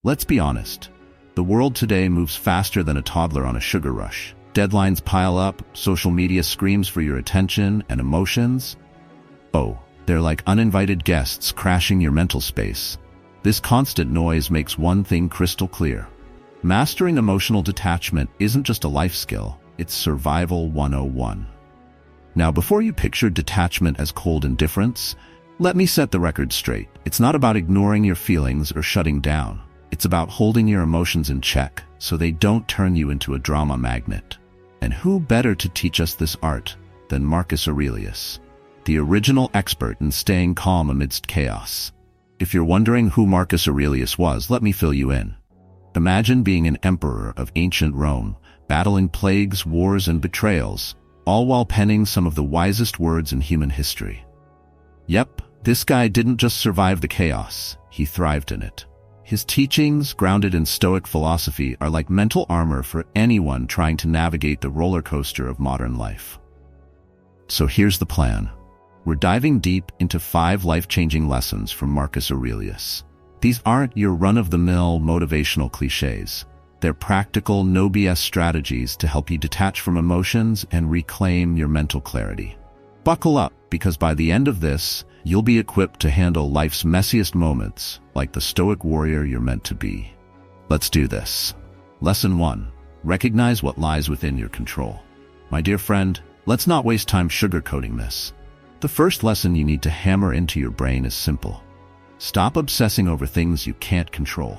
Let's be honest. The world today moves faster than a toddler on a sugar rush. Deadlines pile up, social media screams for your attention, and emotions, oh, they're like uninvited guests crashing your mental space. This constant noise makes one thing crystal clear. Mastering emotional detachment isn't just a life skill, it's survival 101. Now, before you picture detachment as cold indifference, let me set the record straight. It's not about ignoring your feelings or shutting down. It's about holding your emotions in check so they don't turn you into a drama magnet. And who better to teach us this art than Marcus Aurelius, the original expert in staying calm amidst chaos? If you're wondering who Marcus Aurelius was, let me fill you in. Imagine being an emperor of ancient Rome, battling plagues, wars, and betrayals, all while penning some of the wisest words in human history. Yep, this guy didn't just survive the chaos, he thrived in it. His teachings, grounded in Stoic philosophy, are like mental armor for anyone trying to navigate the roller coaster of modern life. So here's the plan. We're diving deep into 5 life-changing lessons from Marcus Aurelius. These aren't your run-of-the-mill motivational cliches. They're practical, no BS strategies to help you detach from emotions and reclaim your mental clarity. Buckle up, because by the end of this, you'll be equipped to handle life's messiest moments like the stoic warrior you're meant to be. Let's do this. Lesson 1. Recognize what lies within your control. My dear friend, let's not waste time sugarcoating this. The first lesson you need to hammer into your brain is simple. Stop obsessing over things you can't control.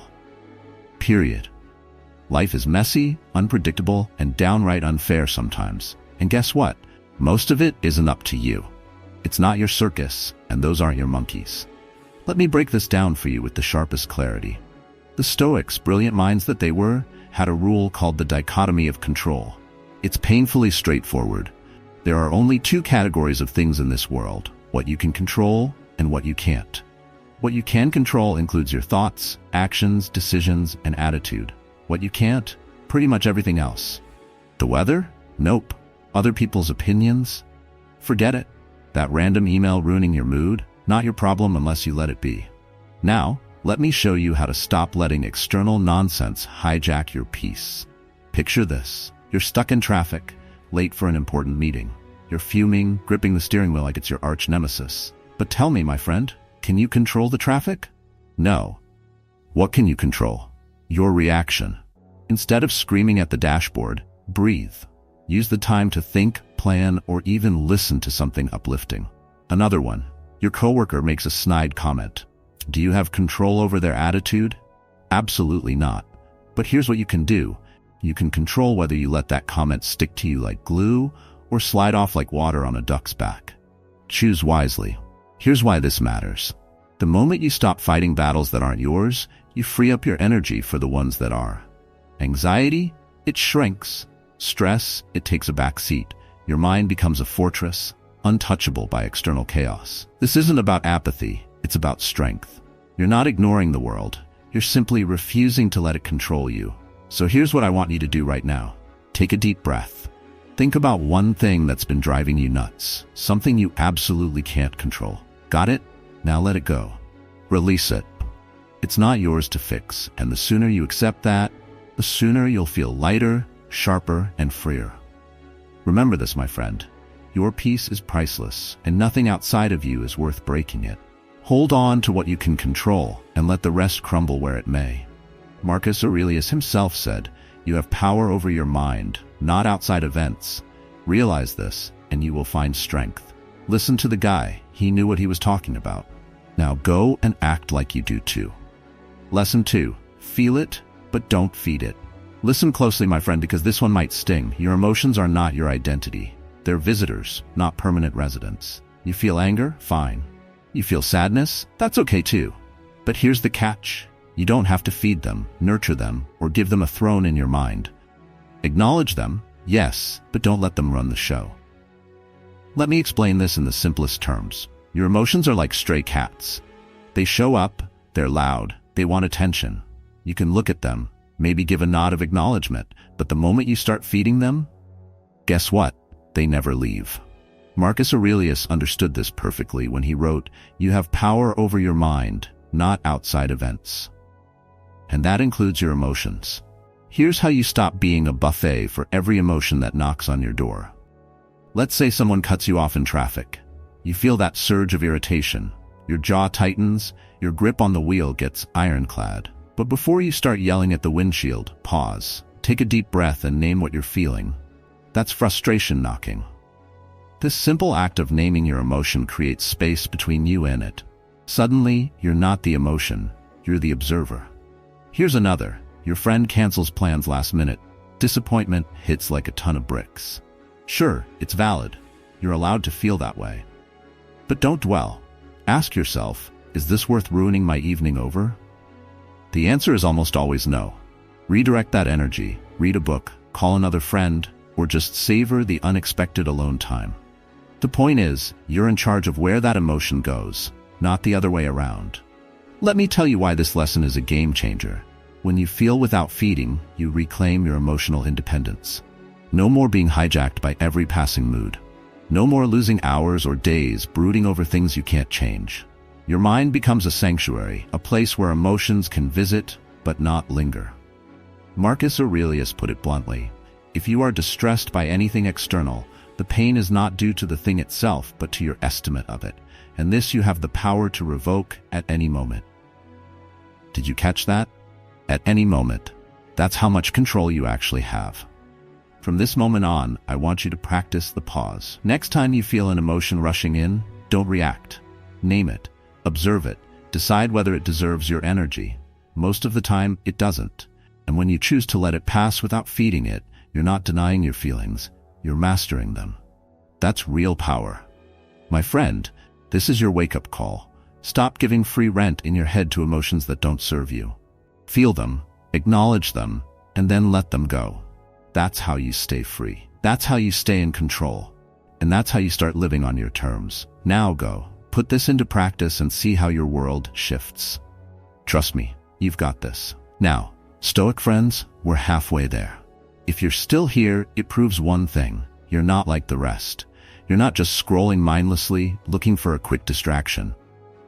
Period. Life is messy, unpredictable, and downright unfair sometimes. And guess what? Most of it isn't up to you. It's not your circus, and those aren't your monkeys. Let me break this down for you with the sharpest clarity. The Stoics, brilliant minds that they were, had a rule called the dichotomy of control. It's painfully straightforward. There are only 2 categories of things in this world: what you can control and what you can't. What you can control includes your thoughts, actions, decisions, and attitude. What you can't, pretty much everything else. The weather? Nope. Other people's opinions? Forget it. That random email ruining your mood? Not your problem unless you let it be. Now, let me show you how to stop letting external nonsense hijack your peace. Picture this. You're stuck in traffic, late for an important meeting. You're fuming, gripping the steering wheel like it's your arch nemesis. But tell me, my friend, can you control the traffic? No. What can you control? Your reaction. Instead of screaming at the dashboard, breathe. Use the time to think, plan, or even listen to something uplifting. Another one. Your coworker makes a snide comment. Do you have control over their attitude? Absolutely not. But here's what you can do. You can control whether you let that comment stick to you like glue or slide off like water on a duck's back. Choose wisely. Here's why this matters. The moment you stop fighting battles that aren't yours, you free up your energy for the ones that are. Anxiety? It shrinks. Stress? It takes a back seat. Your mind becomes a fortress, untouchable by external chaos. This isn't about apathy, it's about strength. You're not ignoring the world, you're simply refusing to let it control you. So here's what I want you to do right now. Take a deep breath. Think about one thing that's been driving you nuts, something you absolutely can't control. Got it? Now let it go. Release it. It's not yours to fix, and the sooner you accept that, the sooner you'll feel lighter, sharper, and freer. Remember this, my friend. Your peace is priceless, and nothing outside of you is worth breaking it. Hold on to what you can control, and let the rest crumble where it may. Marcus Aurelius himself said, "You have power over your mind, not outside events. Realize this, and you will find strength." Listen to the guy. He knew what he was talking about. Now go and act like you do too. Lesson 2. Feel it, but don't feed it. Listen closely, my friend, because this one might sting. Your emotions are not your identity. They're visitors, not permanent residents. You feel anger? Fine. You feel sadness? That's okay too. But here's the catch. You don't have to feed them, nurture them, or give them a throne in your mind. Acknowledge them, yes, but don't let them run the show. Let me explain this in the simplest terms. Your emotions are like stray cats. They show up, they're loud, they want attention. You can look at them, maybe give a nod of acknowledgement, but the moment you start feeding them, guess what? They never leave. Marcus Aurelius understood this perfectly when he wrote, "You have power over your mind, not outside events." and that includes your emotions. Here's how you stop being a buffet for every emotion that knocks on your door. Let's say someone cuts you off in traffic. You feel that surge of irritation. Your jaw tightens, your grip on the wheel gets ironclad. But before you start yelling at the windshield, pause. Take a deep breath and name what you're feeling. That's frustration knocking. This simple act of naming your emotion creates space between you and it. Suddenly, you're not the emotion, you're the observer. Here's another. Your friend cancels plans last minute. Disappointment hits like a ton of bricks. Sure, it's valid. You're allowed to feel that way. But don't dwell. Ask yourself, is this worth ruining my evening over? The answer is almost always no. Redirect that energy, read a book, call another friend, or just savor the unexpected alone time. The point is, you're in charge of where that emotion goes, not the other way around. Let me tell you why this lesson is a game changer. When you feel without feeding, you reclaim your emotional independence. No more being hijacked by every passing mood. No more losing hours or days brooding over things you can't change. Your mind becomes a sanctuary, a place where emotions can visit, but not linger. Marcus Aurelius put it bluntly, if you are distressed by anything external, the pain is not due to the thing itself, but to your estimate of it, and this you have the power to revoke at any moment. Did you catch that? At any moment. That's how much control you actually have. From this moment on, I want you to practice the pause. Next time you feel an emotion rushing in, don't react. Name it. Observe it. Decide whether it deserves your energy. Most of the time, it doesn't. And when you choose to let it pass without feeding it, you're not denying your feelings. You're mastering them. That's real power. My friend, this is your wake-up call. Stop giving free rent in your head to emotions that don't serve you. Feel them, acknowledge them, and then let them go. That's how you stay free. That's how you stay in control. And that's how you start living on your terms. Now go. Put this into practice and see how your world shifts. Trust me, you've got this. Now, Stoic friends, we're halfway there. If you're still here, it proves one thing. You're not like the rest. You're not just scrolling mindlessly, looking for a quick distraction.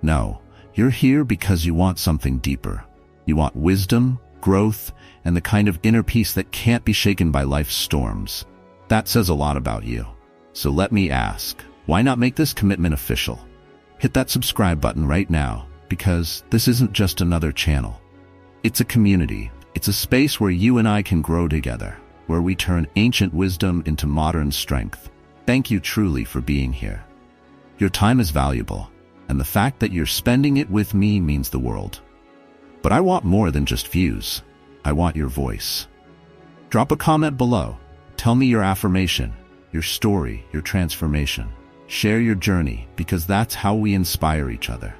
No, you're here because you want something deeper. You want wisdom, growth, and the kind of inner peace that can't be shaken by life's storms. That says a lot about you. So let me ask, why not make this commitment official? Hit that subscribe button right now, because this isn't just another channel. It's a community. It's a space where you and I can grow together, where we turn ancient wisdom into modern strength. Thank you truly for being here. Your time is valuable, and the fact that you're spending it with me means the world. But I want more than just views. I want your voice. Drop a comment below. Tell me your affirmation, your story, your transformation. Share your journey, because that's how we inspire each other.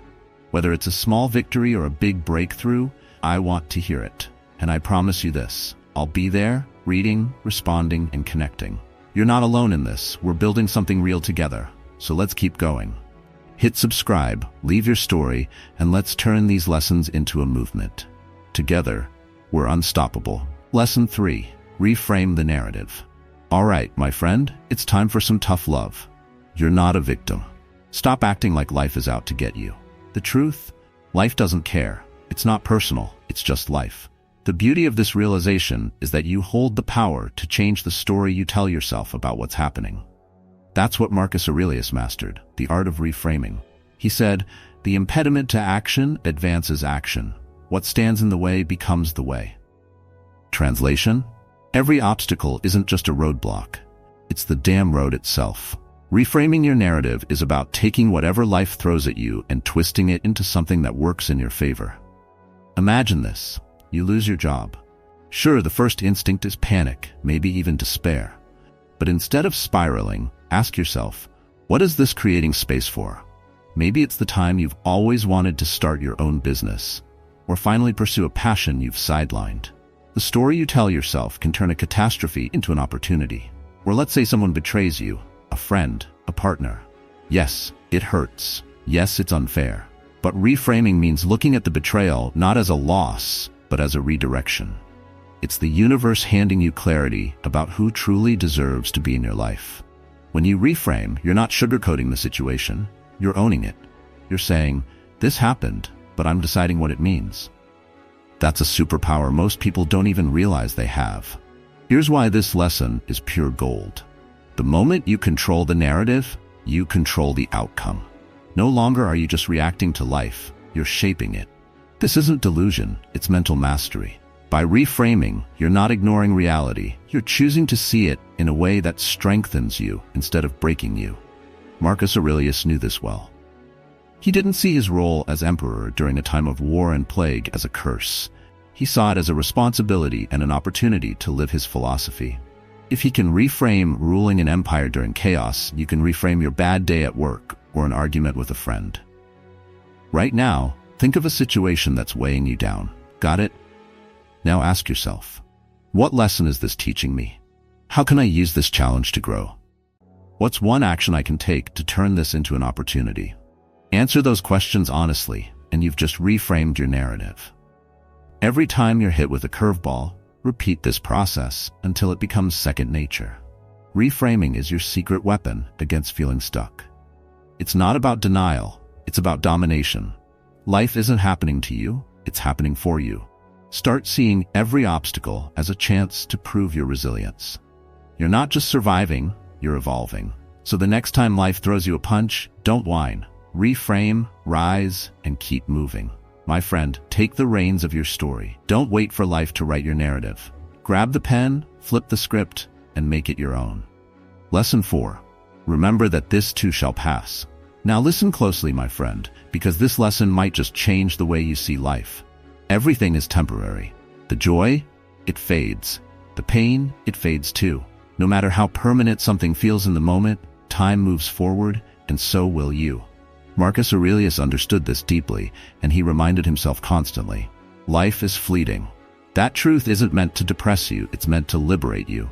Whether it's a small victory or a big breakthrough, I want to hear it. And I promise you this, I'll be there, reading, responding, and connecting. You're not alone in this. We're building something real together. So let's keep going. Hit subscribe, leave your story, and let's turn these lessons into a movement. Together, we're unstoppable. Lesson 3. Reframe the narrative. All right, my friend, it's time for some tough love. You're not a victim. Stop acting like life is out to get you. The truth? Life doesn't care. It's not personal, it's just life. The beauty of this realization is that you hold the power to change the story you tell yourself about what's happening. That's what Marcus Aurelius mastered, the art of reframing. He said, the impediment to action advances action. What stands in the way becomes the way. Translation? Every obstacle isn't just a roadblock. It's the damn road itself. Reframing your narrative is about taking whatever life throws at you and twisting it into something that works in your favor. Imagine this. You lose your job. Sure, the first instinct is panic, maybe even despair. But instead of spiraling, ask yourself, what is this creating space for? Maybe it's the time you've always wanted to start your own business, or finally pursue a passion you've sidelined. The story you tell yourself can turn a catastrophe into an opportunity. Or let's say someone betrays you, a friend, a partner. Yes, it hurts. Yes, it's unfair. But reframing means looking at the betrayal not as a loss, but as a redirection. It's the universe handing you clarity about who truly deserves to be in your life. When you reframe, you're not sugarcoating the situation. You're owning it. You're saying, this happened, but I'm deciding what it means. That's a superpower most people don't even realize they have. Here's why this lesson is pure gold. The moment you control the narrative, you control the outcome. No longer are you just reacting to life, you're shaping it. This isn't delusion, it's mental mastery. By reframing, you're not ignoring reality, you're choosing to see it in a way that strengthens you instead of breaking you. Marcus Aurelius knew this well. He didn't see his role as emperor during a time of war and plague as a curse. He saw it as a responsibility and an opportunity to live his philosophy. If you can reframe ruling an empire during chaos, you can reframe your bad day at work or an argument with a friend. Right now, think of a situation that's weighing you down. Got it? Now ask yourself, what lesson is this teaching me? How can I use this challenge to grow? What's one action I can take to turn this into an opportunity? Answer those questions honestly, and you've just reframed your narrative. Every time you're hit with a curveball, repeat this process until it becomes second nature. Reframing is your secret weapon against feeling stuck. It's not about denial, it's about domination. Life isn't happening to you, it's happening for you. Start seeing every obstacle as a chance to prove your resilience. You're not just surviving, you're evolving. So the next time life throws you a punch, don't whine. Reframe, rise, and keep moving. My friend, take the reins of your story. Don't wait for life to write your narrative. Grab the pen, flip the script, and make it your own. Lesson 4. Remember that this too shall pass. Now listen closely, my friend, because this lesson might just change the way you see life. Everything is temporary. The joy, it fades. The pain, it fades too. No matter how permanent something feels in the moment, time moves forward, and so will you. Marcus Aurelius understood this deeply, and he reminded himself constantly, life is fleeting. That truth isn't meant to depress you, it's meant to liberate you.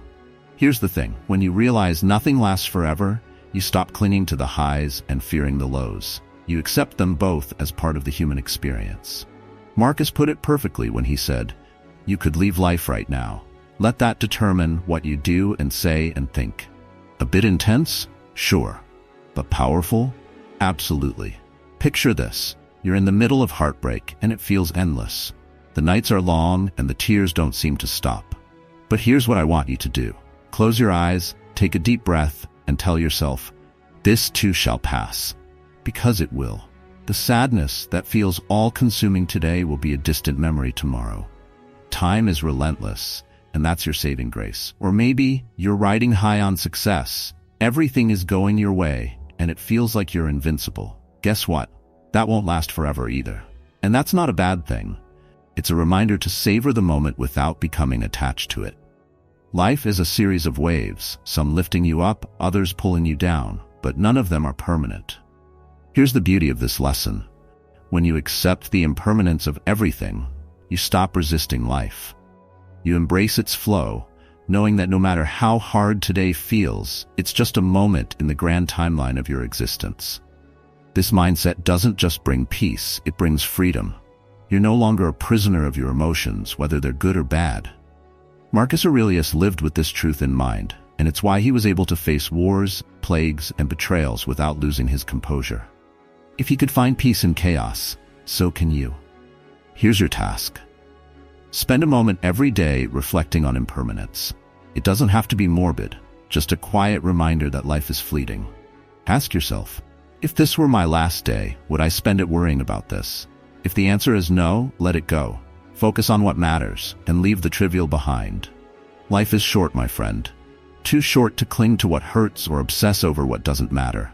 Here's the thing, when you realize nothing lasts forever, you stop clinging to the highs and fearing the lows. You accept them both as part of the human experience. Marcus put it perfectly when he said, you could leave life right now. Let that determine what you do and say and think. A bit intense? Sure. But powerful? Absolutely. Picture this. You're in the middle of heartbreak and it feels endless. The nights are long and the tears don't seem to stop. But here's what I want you to do. Close your eyes, take a deep breath, and tell yourself, this too shall pass. Because it will. The sadness that feels all-consuming today will be a distant memory tomorrow. Time is relentless, and that's your saving grace. Or maybe you're riding high on success. Everything is going your way, and it feels like you're invincible. Guess what? That won't last forever either. And that's not a bad thing. It's a reminder to savor the moment without becoming attached to it. Life is a series of waves, some lifting you up, others pulling you down, but none of them are permanent. Here's the beauty of this lesson. When you accept the impermanence of everything, you stop resisting life. You embrace its flow, knowing that no matter how hard today feels, it's just a moment in the grand timeline of your existence. This mindset doesn't just bring peace, it brings freedom. You're no longer a prisoner of your emotions, whether they're good or bad. Marcus Aurelius lived with this truth in mind, and it's why he was able to face wars, plagues, and betrayals without losing his composure. If he could find peace in chaos, so can you. Here's your task. Spend a moment every day reflecting on impermanence. It doesn't have to be morbid, just a quiet reminder that life is fleeting. Ask yourself, if this were my last day, would I spend it worrying about this? If the answer is no, let it go. Focus on what matters and leave the trivial behind. Life is short, my friend. Too short to cling to what hurts or obsess over what doesn't matter.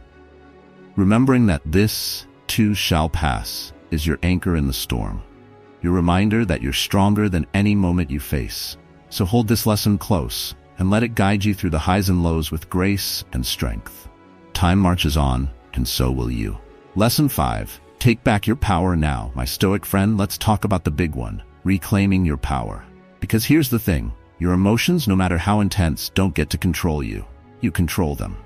Remembering that this too shall pass is your anchor in the storm. Your reminder that you're stronger than any moment you face. So hold this lesson close and let it guide you through the highs and lows with grace and strength. Time marches on, and so will you. Lesson 5. Take back your power now. My Stoic friend, let's talk about the big one, reclaiming your power. Because here's the thing, your emotions, no matter how intense, don't get to control you. You control them.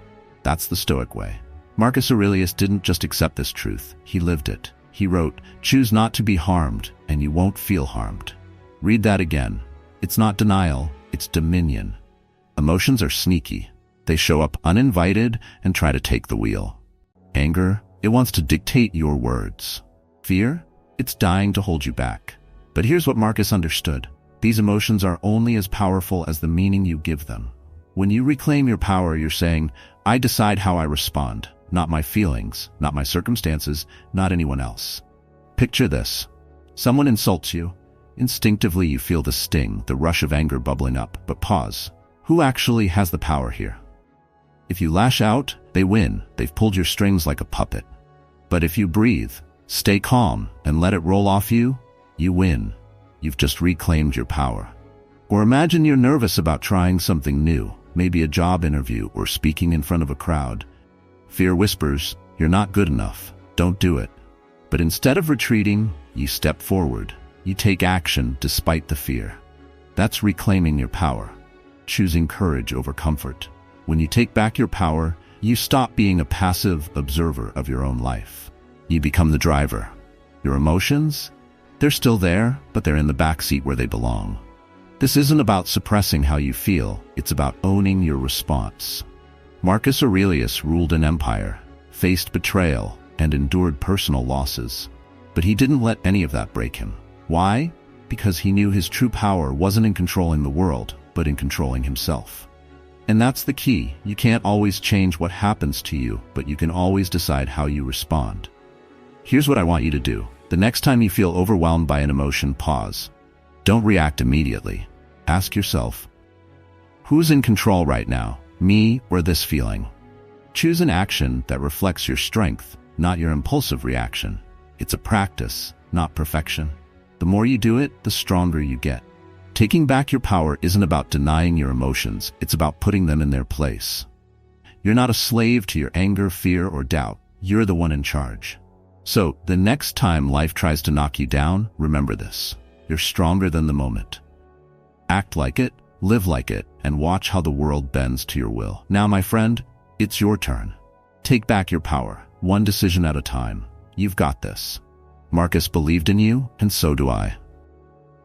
That's the Stoic way. Marcus Aurelius didn't just accept this truth, he lived it. He wrote, choose not to be harmed, and you won't feel harmed. Read that again. It's not denial, it's dominion. Emotions are sneaky. They show up uninvited and try to take the wheel. Anger, it wants to dictate your words. Fear, it's dying to hold you back. But here's what Marcus understood. These emotions are only as powerful as the meaning you give them. When you reclaim your power, you're saying, I decide how I respond, not my feelings, not my circumstances, not anyone else. Picture this. Someone insults you. Instinctively, you feel the sting, the rush of anger bubbling up. But pause. Who actually has the power here? If you lash out, they win. They've pulled your strings like a puppet. But if you breathe, stay calm, and let it roll off you, you win. You've just reclaimed your power. Or imagine you're nervous about trying something new, maybe a job interview or speaking in front of a crowd. Fear whispers, you're not good enough. Don't do it. But instead of retreating, you step forward. You take action despite the fear. That's reclaiming your power, choosing courage over comfort. When you take back your power, you stop being a passive observer of your own life. You become the driver. Your emotions? They're still there, but they're in the backseat where they belong. This isn't about suppressing how you feel, it's about owning your response. Marcus Aurelius ruled an empire, faced betrayal, and endured personal losses. But he didn't let any of that break him. Why? Because he knew his true power wasn't in controlling the world, but in controlling himself. And that's the key. You can't always change what happens to you, but you can always decide how you respond. Here's what I want you to do. The next time you feel overwhelmed by an emotion, pause. Don't react immediately. Ask yourself, who's in control right now, me or this feeling? Choose an action that reflects your strength, not your impulsive reaction. It's a practice, not perfection. The more you do it, the stronger you get. Taking back your power isn't about denying your emotions, it's about putting them in their place. You're not a slave to your anger, fear, or doubt. You're the one in charge. So, the next time life tries to knock you down, remember this. You're stronger than the moment. Act like it, live like it, and watch how the world bends to your will. Now, my friend, it's your turn. Take back your power, one decision at a time. You've got this. Marcus believed in you, and so do I.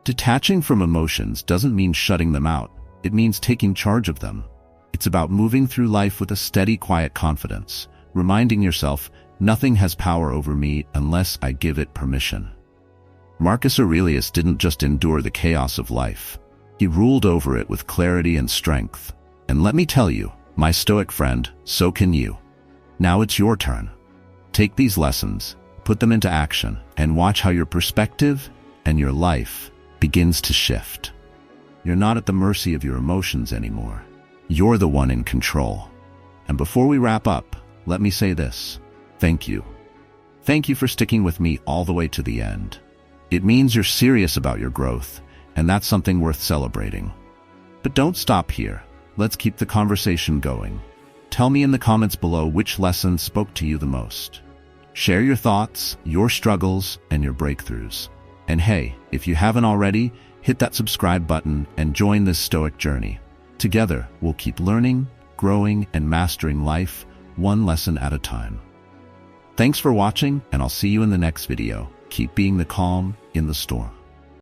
Detaching from emotions doesn't mean shutting them out. It means taking charge of them. It's about moving through life with a steady, quiet confidence, reminding yourself, nothing has power over me unless I give it permission. Marcus Aurelius didn't just endure the chaos of life. He ruled over it with clarity and strength. And let me tell you, my Stoic friend, so can you. Now it's your turn. Take these lessons, put them into action, and watch how your perspective and your life begins to shift. You're not at the mercy of your emotions anymore. You're the one in control. And before we wrap up, let me say this. Thank you. Thank you for sticking with me all the way to the end. It means you're serious about your growth, and that's something worth celebrating. But don't stop here. Let's keep the conversation going. Tell me in the comments below which lesson spoke to you the most. Share your thoughts, your struggles, and your breakthroughs. And hey, if you haven't already, hit that subscribe button and join this Stoic journey. Together, we'll keep learning, growing, and mastering life, one lesson at a time. Thanks for watching, and I'll see you in the next video. Keep being the calm in the storm.